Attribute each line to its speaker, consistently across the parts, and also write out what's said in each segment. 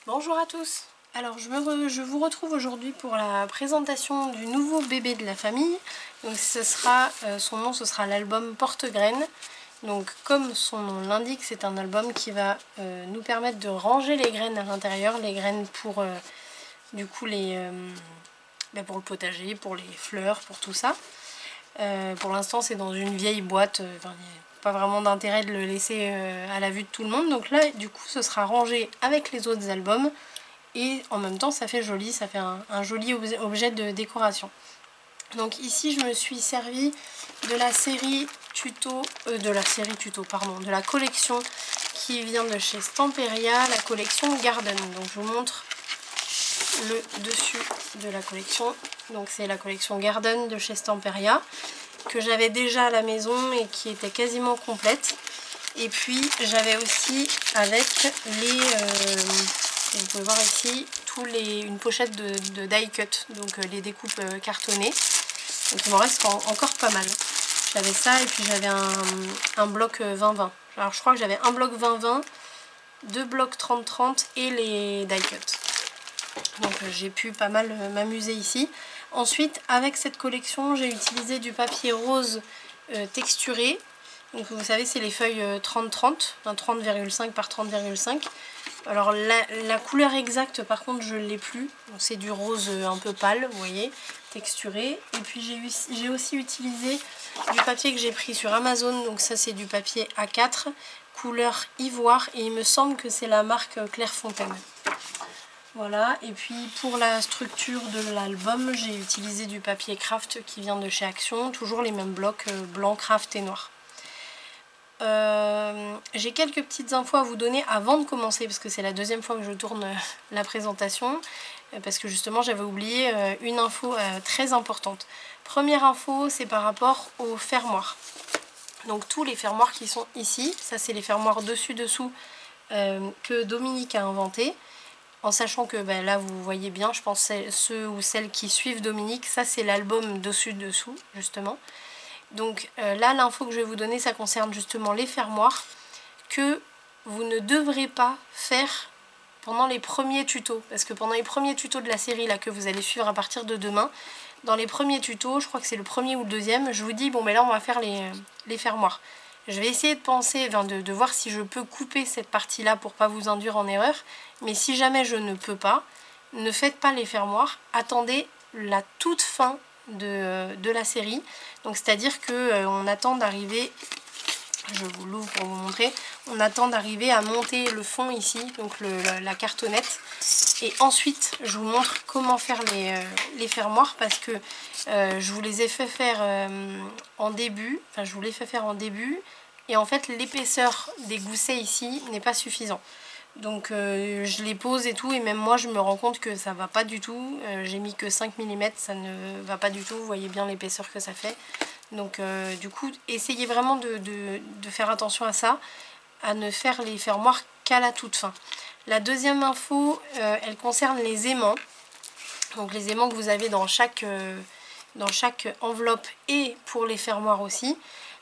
Speaker 1: Bonjour à tous. Alors je vous retrouve aujourd'hui pour la présentation du nouveau bébé de la famille. Donc son nom ce sera l'album Porte-Graines. Donc comme son nom l'indique, c'est un album qui va nous permettre de ranger les graines à l'intérieur, les graines pour du coup pour le potager, pour les fleurs, pour tout ça. Pour l'instant c'est dans une vieille boîte, il n'y a pas vraiment d'intérêt de le laisser à la vue de tout le monde. Donc là du coup ce sera rangé avec les autres albums. Et en même temps ça fait joli, ça fait un joli objet de décoration. Donc ici je me suis servi de la série tuto, de la collection qui vient de chez Stamperia, la collection Garden. Donc je vous montre le dessus de la collection. Donc c'est la collection Garden de chez Stamperia que j'avais déjà à la maison et qui était quasiment complète. Et puis j'avais aussi avec vous pouvez voir ici une pochette de die cut, donc les découpes cartonnées. Donc il m'en reste encore pas mal. J'avais ça et puis j'avais un bloc 20-20. Alors je crois que j'avais un bloc 20-20, deux blocs 30-30 et les die cut. Donc j'ai pu pas mal m'amuser ici. Ensuite avec cette collection j'ai utilisé du papier rose texturé. Donc vous savez c'est les feuilles 30-30, 30,5 par 30,5. Alors la couleur exacte par contre je ne l'ai plus, c'est du rose un peu pâle, vous voyez, texturé. Et puis j'ai aussi utilisé du papier que j'ai pris sur Amazon, donc ça c'est du papier A4, couleur ivoire, et il me semble que c'est la marque Clairefontaine. Voilà, et puis pour la structure de l'album, j'ai utilisé du papier craft qui vient de chez Action, toujours les mêmes blocs blanc, craft et noir. J'ai quelques petites infos à vous donner avant de commencer parce que c'est la deuxième fois que je tourne la présentation, parce que justement j'avais oublié une info très importante. Première info, c'est par rapport aux fermoirs. Donc tous les fermoirs qui sont ici, ça c'est les fermoirs dessus-dessous que Dominique a inventé. En sachant que là vous voyez bien, je pense ceux ou celles qui suivent Dominique, ça c'est l'album dessus-dessous justement. Donc là l'info que je vais vous donner ça concerne justement les fermoirs que vous ne devrez pas faire pendant les premiers tutos. Parce que pendant les premiers tutos de la série là que vous allez suivre à partir de demain, dans les premiers tutos, je crois que c'est le premier ou le deuxième, je vous dis bon mais là on va faire les fermoirs. Je vais essayer de penser, de voir si je peux couper cette partie là pour pas vous induire en erreur. Mais si jamais je ne peux pas, ne faites pas les fermoirs, attendez la toute fin de la série. Donc c'est-à-dire que on attend d'arriver, je vous l'ouvre pour vous montrer, on attend d'arriver à monter le fond ici, donc la cartonnette. Et ensuite je vous montre comment faire les fermoirs parce que je vous les ai fait faire en début, et en fait l'épaisseur des goussets ici n'est pas suffisant. Donc je les pose et tout, et même moi je me rends compte que ça va pas du tout. J'ai mis que 5 mm, ça ne va pas du tout, vous voyez bien l'épaisseur que ça fait. Donc du coup essayez vraiment de faire attention à ça, à ne faire les fermoirs qu'à la toute fin. La deuxième info, elle concerne les aimants. Donc les aimants que vous avez dans chaque enveloppe et pour les fermoirs aussi.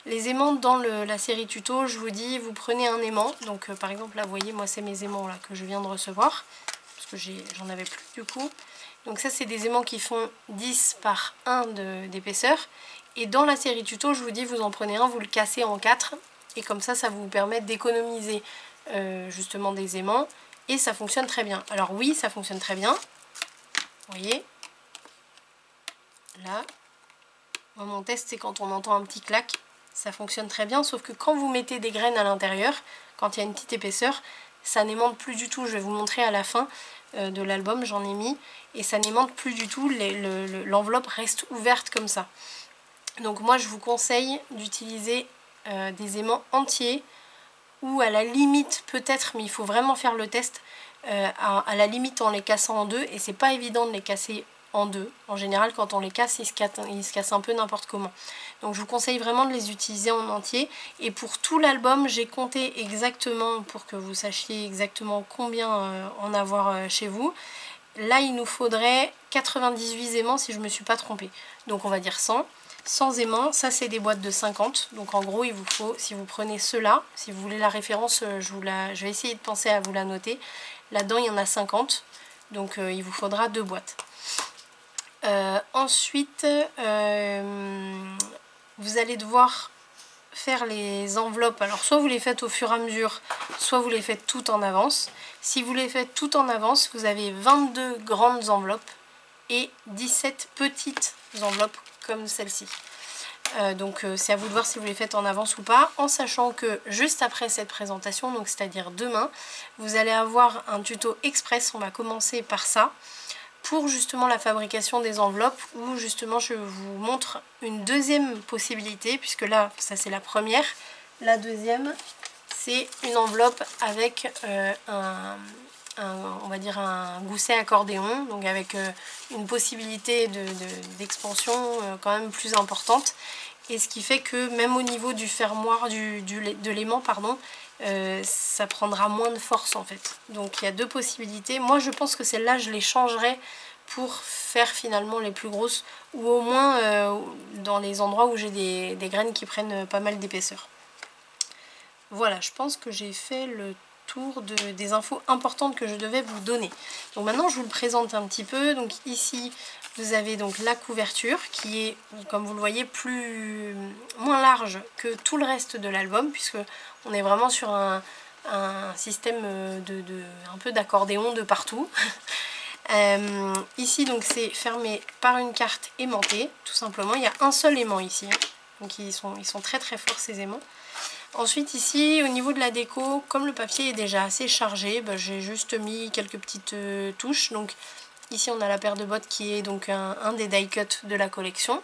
Speaker 1: Les aimants dans la série tuto, je vous dis, vous prenez un aimant. Donc par exemple là, vous voyez, moi c'est mes aimants là que je viens de recevoir. Parce que j'en avais plus du coup. Donc ça c'est des aimants qui font 10 par 1 d'épaisseur. Et dans la série tuto, je vous dis, vous en prenez un, vous le cassez en 4. Et comme ça vous permet d'économiser justement des aimants. Et ça fonctionne très bien. Alors oui, ça fonctionne très bien. Vous voyez. Là. Moi, mon test, c'est quand on entend un petit clac. Ça fonctionne très bien, sauf que quand vous mettez des graines à l'intérieur, quand il y a une petite épaisseur, ça n'aimante plus du tout. Je vais vous montrer à la fin de l'album, j'en ai mis, et ça n'aimante plus du tout, l'enveloppe reste ouverte comme ça. Donc moi je vous conseille d'utiliser des aimants entiers, ou à la limite peut-être, mais il faut vraiment faire le test, à la limite en les cassant en deux, et c'est pas évident de les casser en deux. En général quand on les casse, ils se cassent un peu n'importe comment. Donc je vous conseille vraiment de les utiliser en entier. Et pour tout l'album, j'ai compté exactement pour que vous sachiez exactement combien en avoir chez vous. Là il nous faudrait 98 aimants si je ne me suis pas trompée. Donc on va dire 100. 100 aimants, ça c'est des boîtes de 50. Donc en gros il vous faut, si vous prenez ceux-là, si vous voulez la référence, je vais essayer de penser à vous la noter. Là-dedans, il y en a 50, donc il vous faudra 2 boîtes. Ensuite, vous allez devoir faire les enveloppes. Alors soit vous les faites au fur et à mesure, soit vous les faites toutes en avance. Si vous les faites toutes en avance, vous avez 22 grandes enveloppes et 17 petites enveloppes comme celle-ci. Donc c'est à vous de voir si vous les faites en avance ou pas, en sachant que juste après cette présentation, donc c'est-à-dire demain, vous allez avoir un tuto express. On va commencer par ça, pour justement la fabrication des enveloppes, où justement je vous montre une deuxième possibilité, puisque là, ça c'est la première. La deuxième, c'est une enveloppe avec on va dire un gousset accordéon, donc avec une possibilité d'expansion quand même plus importante. Et ce qui fait que même au niveau du fermoir, de l'aimant, pardon, ça prendra moins de force en fait. Donc il y a deux possibilités. Moi je pense que celle-là je les changerai pour faire finalement les plus grosses, ou au moins dans les endroits où j'ai des graines qui prennent pas mal d'épaisseur. Voilà, je pense que j'ai fait le tour des infos importantes que je devais vous donner. Donc maintenant je vous le présente un petit peu. Donc ici vous avez donc la couverture qui est, comme vous le voyez, moins large que tout le reste de l'album, puisque on est vraiment sur un système un peu d'accordéon de partout. Ici donc c'est fermé par une carte aimantée, tout simplement. Il y a un seul aimant ici, hein. Donc ils sont très très forts ces aimants. Ensuite ici au niveau de la déco, comme le papier est déjà assez chargé, j'ai juste mis quelques petites touches. Donc ici on a la paire de bottes qui est donc un des die cuts de la collection.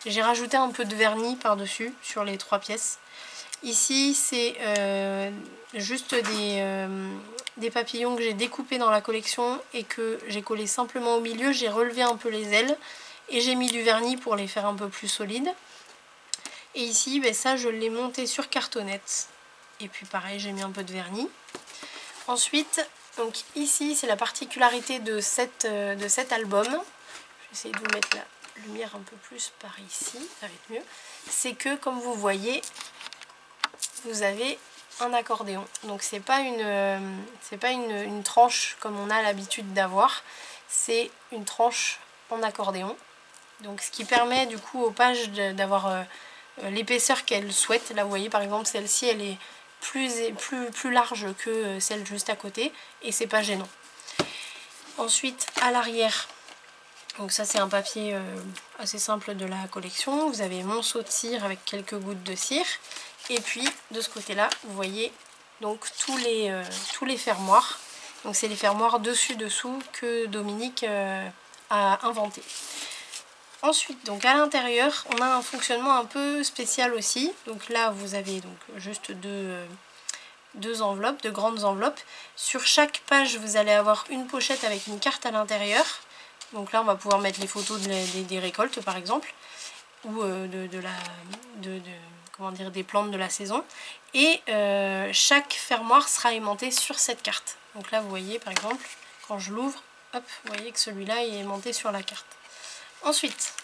Speaker 1: J'ai rajouté un peu de vernis par dessus sur les 3 pièces. Ici c'est juste des papillons que j'ai découpés dans la collection et que j'ai collé simplement au milieu. J'ai relevé un peu les ailes et j'ai mis du vernis pour les faire un peu plus solides. Et ici, ça je l'ai monté sur cartonnette. Et puis pareil, j'ai mis un peu de vernis. Ensuite, donc ici, c'est la particularité de cet album. Je vais essayer de vous mettre la lumière un peu plus par ici, ça va être mieux. C'est que, comme vous voyez, vous avez un accordéon. Donc c'est pas une tranche comme on a l'habitude d'avoir. C'est une tranche en accordéon. Donc ce qui permet du coup aux pages d'avoir l'épaisseur qu'elle souhaite. Là vous voyez par exemple celle-ci elle est plus large que celle juste à côté et c'est pas gênant. Ensuite à l'arrière, donc ça c'est un papier assez simple de la collection. Vous avez monceau de cire avec quelques gouttes de cire. Et puis de ce côté là vous voyez donc tous les fermoirs. Donc c'est les fermoirs dessus-dessous que Dominique a inventé. Ensuite, donc à l'intérieur, on a un fonctionnement un peu spécial aussi. Donc là, vous avez donc juste deux enveloppes, deux grandes enveloppes. Sur chaque page, vous allez avoir une pochette avec une carte à l'intérieur. Donc là, on va pouvoir mettre les photos des récoltes, par exemple, ou des plantes de la saison. Et chaque fermoir sera aimanté sur cette carte. Donc là, vous voyez, par exemple, quand je l'ouvre, hop, vous voyez que celui-là est aimanté sur la carte. Ensuite,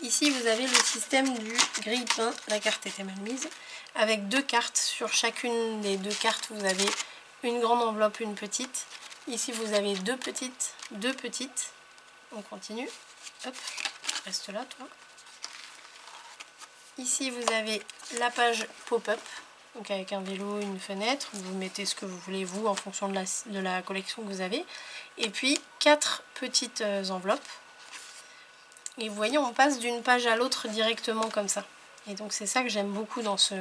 Speaker 1: ici vous avez le système du grille-pain, la carte était mal mise, avec 2 cartes. Sur chacune des 2 cartes, vous avez une grande enveloppe, une petite. Ici vous avez deux petites. On continue. Hop, reste là toi. Ici vous avez la page pop-up, donc avec un vélo, une fenêtre. Vous mettez ce que vous voulez vous en fonction de la collection que vous avez. Et puis 4 petites enveloppes. Et vous voyez, on passe d'une page à l'autre directement comme ça. Et donc c'est ça que j'aime beaucoup dans ce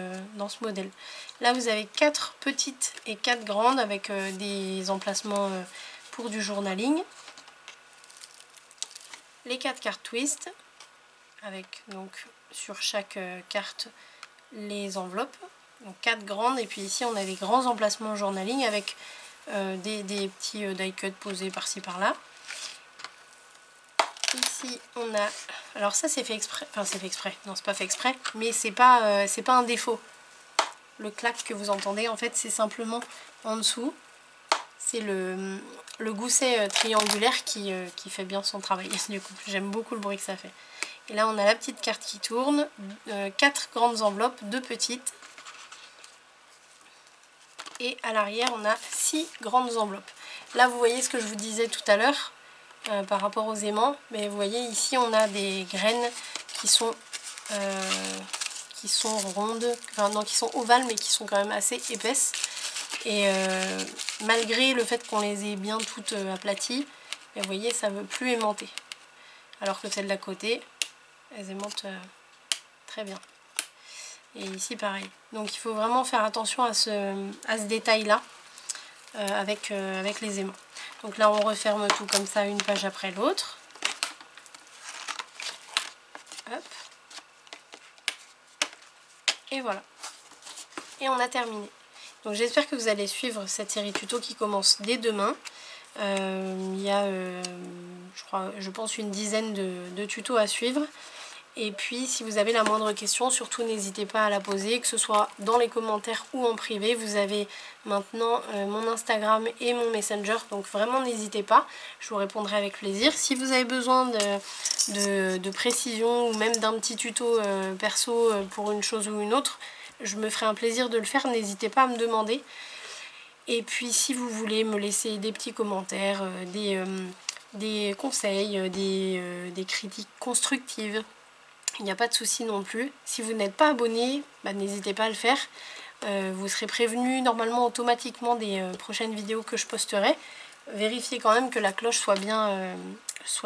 Speaker 1: modèle. Là vous avez 4 petites et 4 grandes avec des emplacements pour du journaling. Les 4 cartes twist avec donc sur chaque carte les enveloppes. Donc 4 grandes et puis ici on a des grands emplacements journaling avec des petits die cuts posés par-ci par-là. Ici on a, alors ça c'est fait exprès, enfin c'est fait exprès, non c'est pas fait exprès, mais c'est pas un défaut. Le clac que vous entendez en fait c'est simplement en dessous, c'est le gousset triangulaire qui fait bien son travail. Du coup j'aime beaucoup le bruit que ça fait. Et là on a la petite carte qui tourne, 4 grandes enveloppes, 2 petites. et à l'arrière on a 6 grandes enveloppes. Là vous voyez ce que je vous disais tout à l'heure par rapport aux aimants, mais vous voyez ici on a des graines qui sont rondes, enfin non, qui sont ovales mais qui sont quand même assez épaisses. Et malgré le fait qu'on les ait bien toutes aplaties, vous voyez ça ne veut plus aimanter. Alors que celles d'à côté, elles aimantent très bien. Et ici pareil. Donc il faut vraiment faire attention à ce détail là avec les aimants. Donc là on referme tout comme ça, une page après l'autre. Hop. Et voilà. Et on a terminé. Donc j'espère que vous allez suivre cette série tuto qui commence dès demain. Il y a je pense une dizaine de tutos à suivre. Et puis si vous avez la moindre question, surtout n'hésitez pas à la poser, que ce soit dans les commentaires ou en privé. Vous avez maintenant mon Instagram et mon Messenger, donc vraiment n'hésitez pas, je vous répondrai avec plaisir. Si vous avez besoin de précision ou même d'un petit tuto perso pour une chose ou une autre, je me ferai un plaisir de le faire, n'hésitez pas à me demander. Et puis si vous voulez me laisser des petits commentaires, des conseils, des critiques constructives, il n'y a pas de souci non plus. Si vous n'êtes pas abonné, n'hésitez pas à le faire. Vous serez prévenu normalement automatiquement des prochaines vidéos que je posterai. Vérifiez quand même que la cloche soit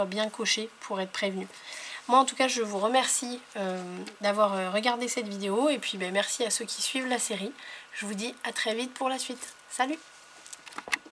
Speaker 1: bien cochée pour être prévenu. Moi en tout cas je vous remercie d'avoir regardé cette vidéo et puis merci à ceux qui suivent la série. Je vous dis à très vite pour la suite. Salut!